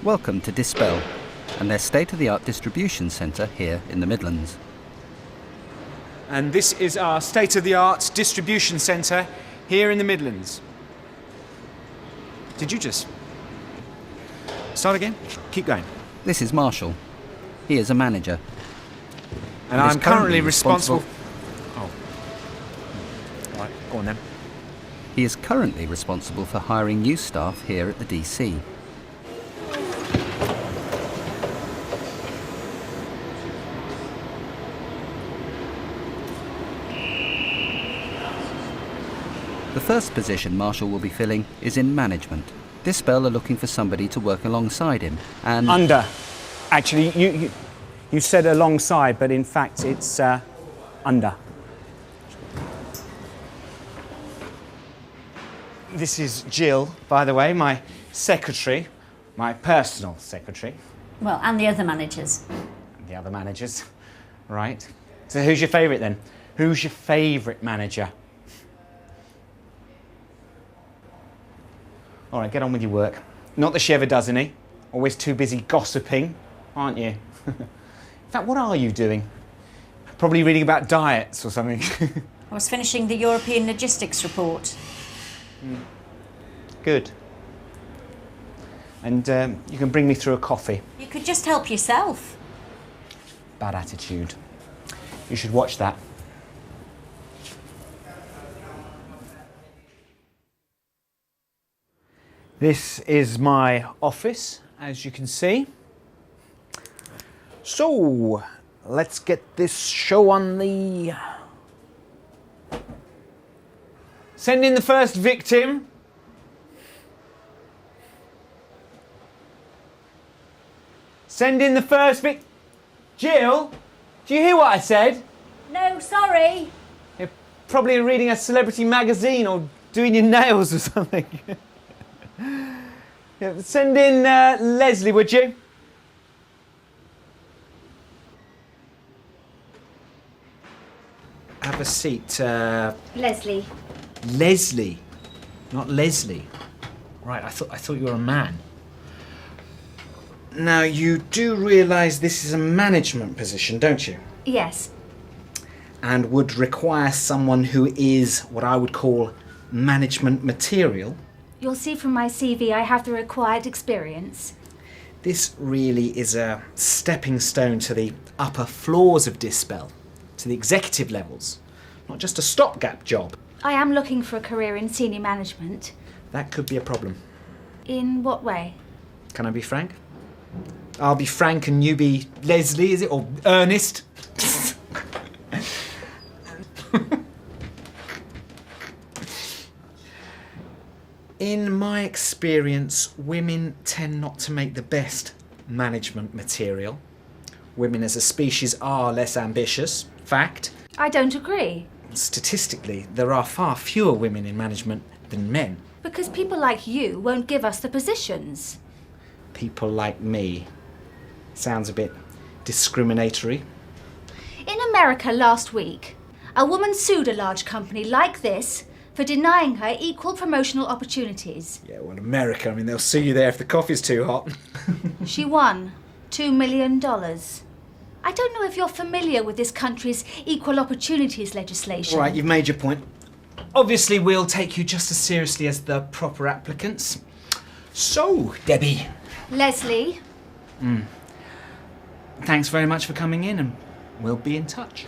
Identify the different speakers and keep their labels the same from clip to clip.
Speaker 1: Welcome to Dispel and their state-of-the-art distribution centre here in the Midlands.
Speaker 2: And this is our state-of-the-art distribution centre here in the Midlands. Did you just... Start again? Keep going.
Speaker 1: This is Marshall. He is a manager.
Speaker 2: And I'm currently responsible... Oh. All right, go on then.
Speaker 1: He is currently responsible for hiring new staff here at the DC. The first position Marshall will be filling is in management. Dispel are looking for somebody to work alongside him and...
Speaker 2: Under. Actually, you said alongside, but in fact it's under. This is Jill, by the way, my secretary, my personal secretary.
Speaker 3: Well, and the other managers.
Speaker 2: And the other managers, right. So who's your favourite then? Who's your favourite manager? All right, get on with your work. Not that she ever does any. Always too busy gossiping, aren't you? In fact, what are you doing? Probably reading about diets or something.
Speaker 3: I was finishing the European logistics report.
Speaker 2: Good. And you can bring me through a coffee.
Speaker 3: You could just help yourself.
Speaker 2: Bad attitude. You should watch that. This is my office, as you can see. So, let's get this show on the... Send in the first victim. Send in the first Jill, do you hear what I said?
Speaker 3: No, sorry.
Speaker 2: You're probably reading a celebrity magazine or doing your nails or something. Yeah, send in Leslie, would you? Have a seat.
Speaker 3: Leslie.
Speaker 2: Leslie, not Leslie. Right, I thought you were a man. Now, you do realise this is a management position, don't you?
Speaker 4: Yes.
Speaker 2: And would require someone who is what I would call management material.
Speaker 4: You'll see from my CV I have the required experience.
Speaker 2: This really is a stepping stone to the upper floors of Dispel, to the executive levels, not just a stopgap job.
Speaker 4: I am looking for a career in senior management.
Speaker 2: That could be a problem.
Speaker 4: In what way?
Speaker 2: Can I be frank? I'll be Frank and you be Leslie, is it? Or Ernest? In my experience, women tend not to make the best management material. Women as a species are less ambitious. Fact.
Speaker 4: I don't agree.
Speaker 2: Statistically, there are far fewer women in management than men.
Speaker 4: Because people like you won't give us the positions.
Speaker 2: People like me. Sounds a bit discriminatory.
Speaker 4: In America last week, a woman sued a large company like this for denying her equal promotional opportunities.
Speaker 2: Yeah, well, America, I mean, they'll sue you there if the coffee's too hot.
Speaker 4: She won $2 million. I don't know if you're familiar with this country's equal opportunities legislation.
Speaker 2: All right, you've made your point. Obviously, we'll take you just as seriously as the proper applicants. So, Debbie.
Speaker 4: Leslie.
Speaker 2: Thanks very much for coming in, and we'll be in touch.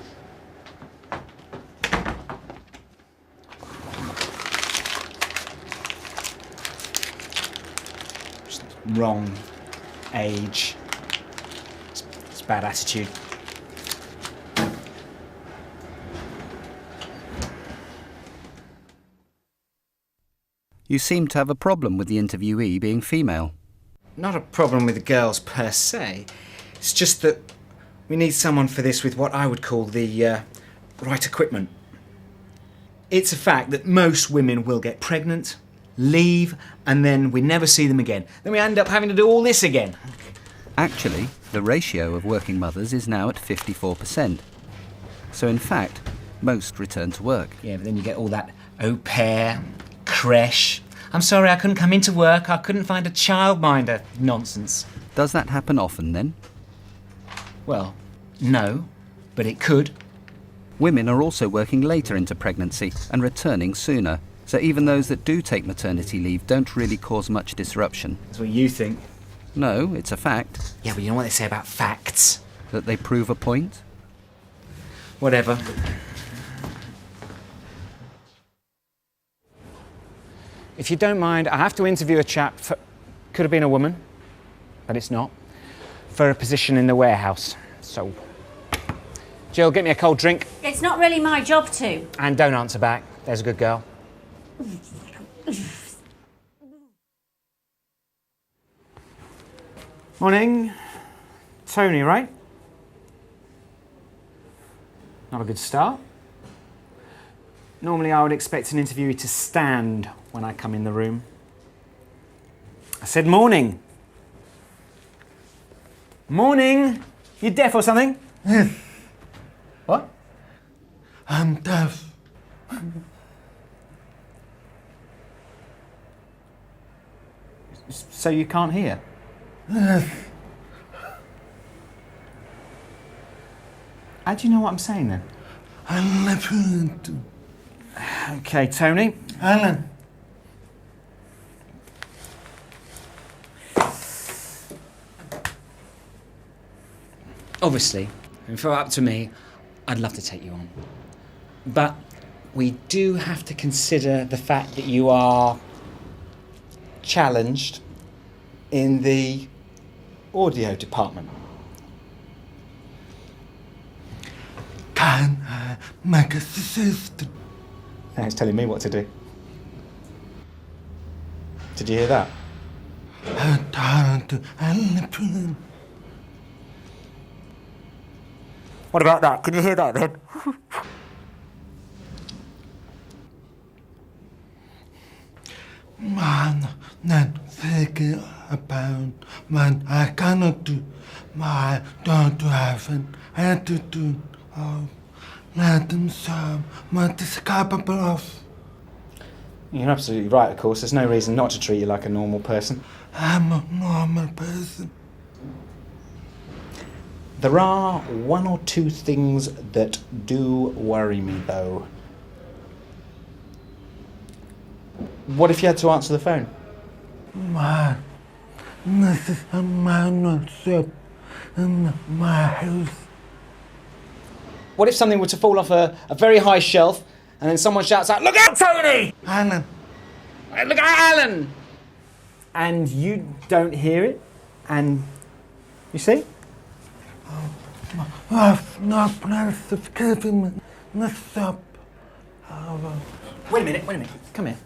Speaker 2: Just wrong age. It's bad attitude.
Speaker 1: You seem to have a problem with the interviewee being female.
Speaker 2: Not a problem with the girls per se. It's just that we need someone for this with what I would call the right equipment. It's a fact that most women will get pregnant, leave, and then we never see them again. Then we end up having to do all this again.
Speaker 1: Actually, the ratio of working mothers is now at 54%. So in fact, most return to work.
Speaker 2: Yeah, but then you get all that au pair, crèche, I'm sorry, I couldn't come into work. I couldn't find a childminder. Nonsense.
Speaker 1: Does that happen often then?
Speaker 2: Well, no, but it could.
Speaker 1: Women are also working later into pregnancy and returning sooner, so even those that do take maternity leave don't really cause much disruption.
Speaker 2: That's what you think.
Speaker 1: No, it's a fact.
Speaker 2: Yeah, but you know what they say about facts?
Speaker 1: That they prove a point?
Speaker 2: Whatever. If you don't mind, I have to interview a chap for... Could have been a woman, but it's not. For a position in the warehouse. So... Jill, get me a cold drink.
Speaker 3: It's not really my job to.
Speaker 2: And don't answer back. There's a good girl. Morning. Tony, right? Not a good start. Normally I would expect an interviewee to stand when I come in the room. I said morning. Morning. You deaf or something?
Speaker 5: Yes,
Speaker 2: What?
Speaker 5: I'm deaf.
Speaker 2: So you can't hear?
Speaker 5: Yes,
Speaker 2: How do you know what I'm saying then?
Speaker 5: I'm listening to
Speaker 2: Okay, Tony.
Speaker 5: Alan.
Speaker 2: Obviously, if it were up to me, I'd love to take you on. But we do have to consider the fact that you are challenged in the audio department.
Speaker 5: Can I make a suggestion?
Speaker 2: Now it's telling me what to do. Did you hear that?
Speaker 5: I'm trying to listen.
Speaker 2: What about that? Can you hear that then?
Speaker 5: Man, not thinking about when I cannot do. My don't have an attitude of letting some what is capable of.
Speaker 2: You're absolutely right, of course. There's no reason not to treat you like a normal person.
Speaker 5: I'm a normal person.
Speaker 2: There are one or two things that do worry me, though. What if you had to answer the phone?
Speaker 5: Man, this is a manual shop in my house.
Speaker 2: What if something were to fall off a very high shelf and then someone shouts out, "Look out, Tony!
Speaker 5: Alan,
Speaker 2: Look out, Alan!" And you don't hear it, and you see?
Speaker 5: I've no plans of giving the shop.
Speaker 2: Wait a minute. Come here.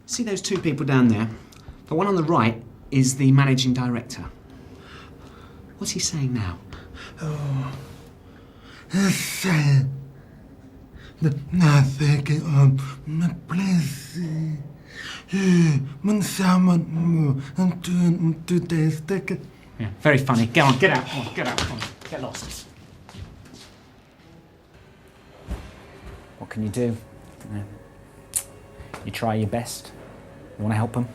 Speaker 2: See those two people down there? The one on the right is the managing director. What's he saying now?
Speaker 5: He's saying that nothing on my place. When someone moves into today's ticket.
Speaker 2: Yeah, very funny. Get on, get out. Come on, get out. Come on, get lost. What can you do? You try your best. You want to help him?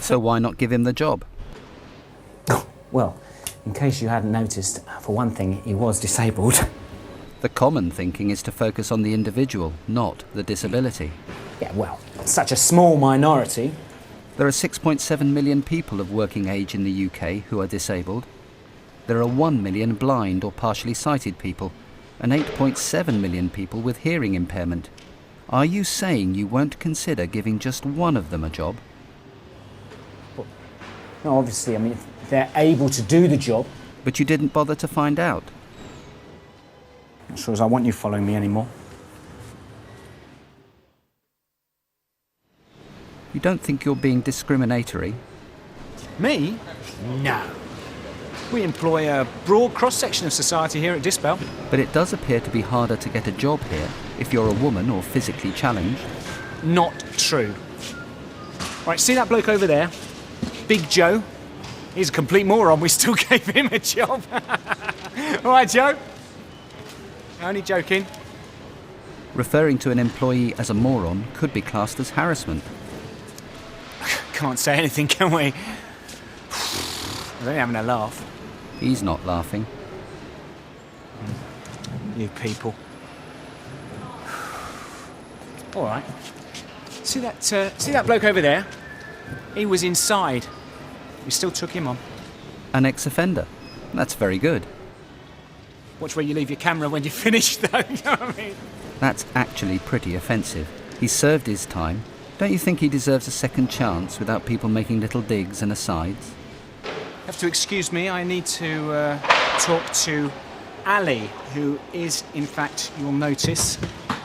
Speaker 1: So why not give him the job?
Speaker 2: Well, in case you hadn't noticed, for one thing, he was disabled.
Speaker 1: The common thinking is to focus on the individual, not the disability.
Speaker 2: Yeah, well, such a small minority.
Speaker 1: There are 6.7 million people of working age in the UK who are disabled. There are 1 million blind or partially sighted people, and 8.7 million people with hearing impairment. Are you saying you won't consider giving just one of them a job?
Speaker 2: No, obviously, I mean, if they're able to do the job.
Speaker 1: But you didn't bother to find out.
Speaker 2: Not sure as I want you following me anymore.
Speaker 1: You don't think you're being discriminatory?
Speaker 2: Me? No. We employ a broad cross-section of society here at Dispel.
Speaker 1: But it does appear to be harder to get a job here if you're a woman or physically challenged.
Speaker 2: Not true. Right, see that bloke over there? Big Joe? He's a complete moron. We still gave him a job. All right, Joe? Only joking.
Speaker 1: Referring to an employee as a moron could be classed as harassment.
Speaker 2: Can't say anything, can we? We're only having a laugh.
Speaker 1: He's not laughing.
Speaker 2: You people. All right. See that bloke over there? He was inside. We still took him on.
Speaker 1: An ex-offender. That's very good.
Speaker 2: Watch where you leave your camera when you finish, though. You know what I mean?
Speaker 1: That's actually pretty offensive. He's served his time. Don't you think he deserves a second chance without people making little digs and asides?
Speaker 2: You have to excuse me. I need to talk to Ali, who is, in fact, you'll notice,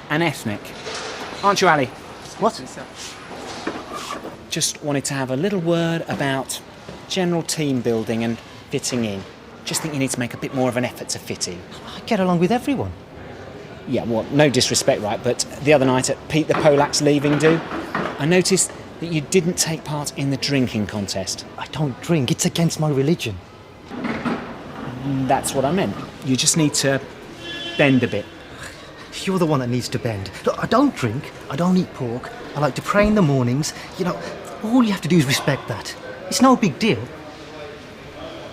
Speaker 2: an ethnic. Aren't you, Ali?
Speaker 6: What?
Speaker 2: Just wanted to have a little word about general team building and fitting in. Just think you need to make a bit more of an effort to fit in.
Speaker 6: I get along with everyone.
Speaker 2: Yeah, well, no disrespect, right, but the other night at Pete the Polak's leaving do, I noticed that you didn't take part in the drinking contest.
Speaker 6: I don't drink. It's against my religion.
Speaker 2: That's what I meant. You just need to bend a bit.
Speaker 6: You're the one that needs to bend. Look, I don't drink. I don't eat pork. I like to pray in the mornings. You know, all you have to do is respect that. It's no big deal.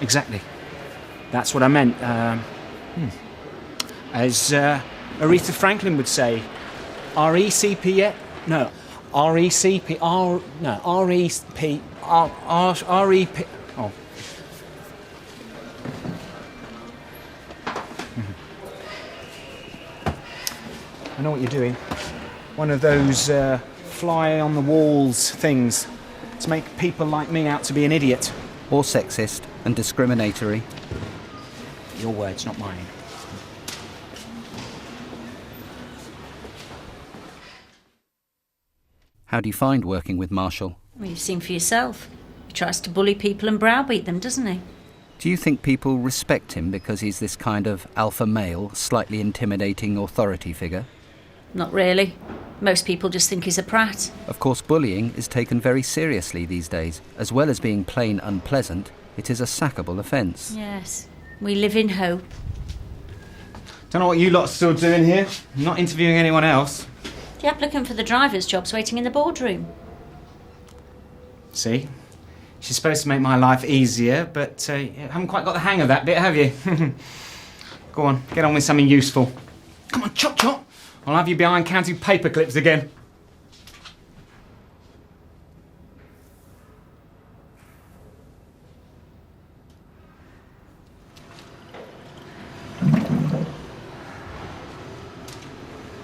Speaker 2: Exactly. That's what I meant. As Aretha Franklin would say, R-E-C-P, no, R-E-C-P, R, no, R-E-P, R-E-P, oh. I know what you're doing. One of those fly on the walls things to make people like me out to be an idiot.
Speaker 1: Or sexist and discriminatory.
Speaker 2: Your words, not mine.
Speaker 1: How do you find working with Marshall?
Speaker 3: Well, you've seen for yourself. He tries to bully people and browbeat them, doesn't he?
Speaker 1: Do you think people respect him because he's this kind of alpha male, slightly intimidating authority figure?
Speaker 3: Not really. Most people just think he's a prat.
Speaker 1: Of course, bullying is taken very seriously these days. As well as being plain unpleasant, it is a sackable offence.
Speaker 3: Yes. We live in hope.
Speaker 2: Don't know what you lot are still doing here. I'm not interviewing anyone else.
Speaker 3: The applicant for the driver's job's waiting in the boardroom.
Speaker 2: See? She's supposed to make my life easier, but you haven't quite got the hang of that bit, have you? Go on, get on with something useful. Come on, chop chop! I'll have you behind counting paper clips again.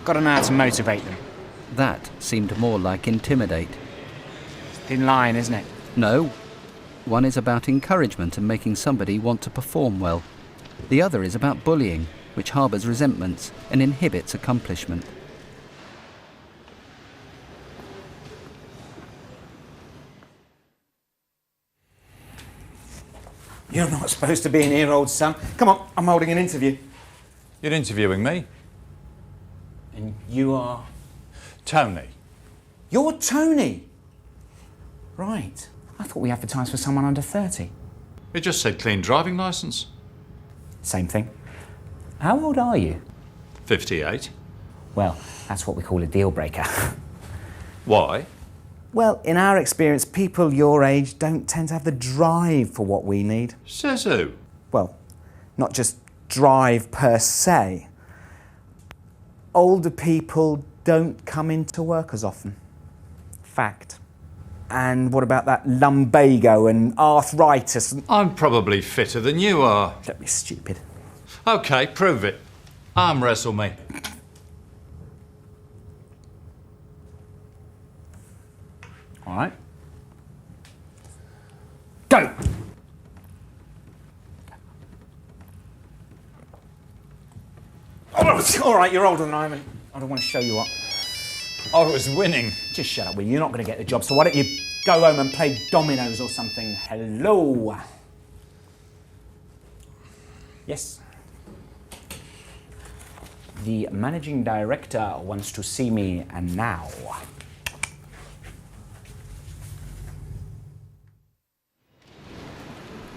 Speaker 2: Gotta know how to motivate them.
Speaker 1: That seemed more like intimidate.
Speaker 2: Thin line, isn't it?
Speaker 1: No. One is about encouragement and making somebody want to perform well. The other is about bullying, which harbours resentments and inhibits accomplishment.
Speaker 2: You're not supposed to be in here, old son. Come on, I'm holding an interview.
Speaker 7: You're interviewing me?
Speaker 2: And you are?
Speaker 7: Tony.
Speaker 2: You're Tony? Right. I thought we advertised for someone under 30.
Speaker 7: It just said clean driving licence.
Speaker 2: Same thing. How old are you?
Speaker 7: 58.
Speaker 2: Well, that's what we call a deal breaker.
Speaker 7: Why?
Speaker 2: Well, in our experience, people your age don't tend to have the drive for what we need.
Speaker 7: Says who?
Speaker 2: Well, not just drive per se. Older people don't come into work as often. Fact. And what about that lumbago and arthritis?
Speaker 7: I'm probably fitter than you are.
Speaker 2: Don't be stupid.
Speaker 7: OK, prove it. Arm wrestle me.
Speaker 2: All right. Go! Oh, all right, you're older than I am, and I don't want to show you up.
Speaker 7: I was winning.
Speaker 2: Just shut up, Will. You're not going to get the job, so why don't you go home and play dominoes or something? Hello? Yes? The managing director wants to see me, and now.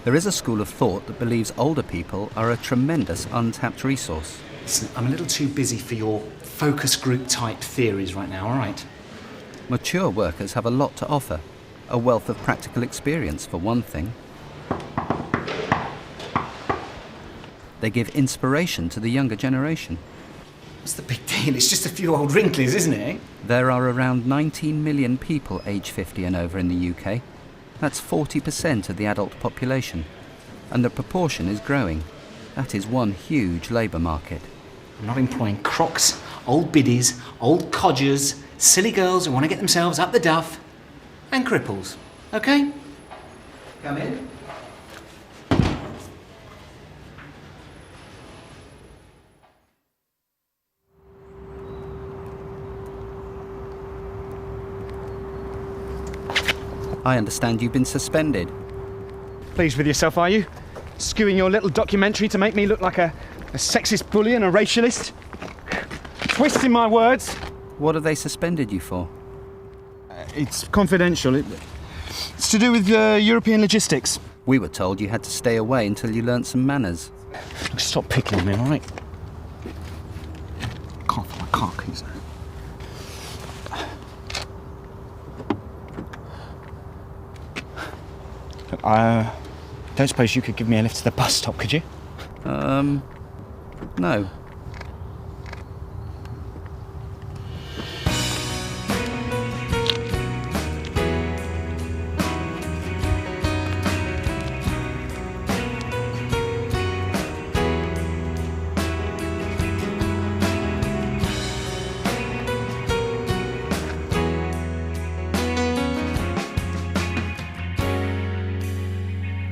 Speaker 1: There is a school of thought that believes older people are a tremendous untapped resource.
Speaker 2: Listen, I'm a little too busy for your focus group type theories right now, all right?
Speaker 1: Mature workers have a lot to offer, a wealth of practical experience for one thing. They give inspiration to the younger generation.
Speaker 2: What's the big deal? It's just a few old wrinklies, isn't it?
Speaker 1: There are around 19 million people aged 50 and over in the UK. That's 40% of the adult population, and the proportion is growing. That is one huge labour market.
Speaker 2: I'm not employing crocs, old biddies, old codgers, silly girls who want to get themselves up the duff, and cripples, okay? Come in.
Speaker 1: I understand you've been suspended.
Speaker 8: Pleased with yourself, are you? Skewing your little documentary to make me look like a sexist bully and a racialist? Twisting my words?
Speaker 1: What have they suspended you for?
Speaker 8: It's confidential. It's to do with European logistics.
Speaker 1: We were told you had to stay away until you learnt some manners.
Speaker 8: Stop pickling me, all right? Can't find my car keys now. I don't suppose you could give me a lift to the bus stop, could you?
Speaker 1: No.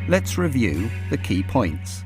Speaker 1: Let's review the key points.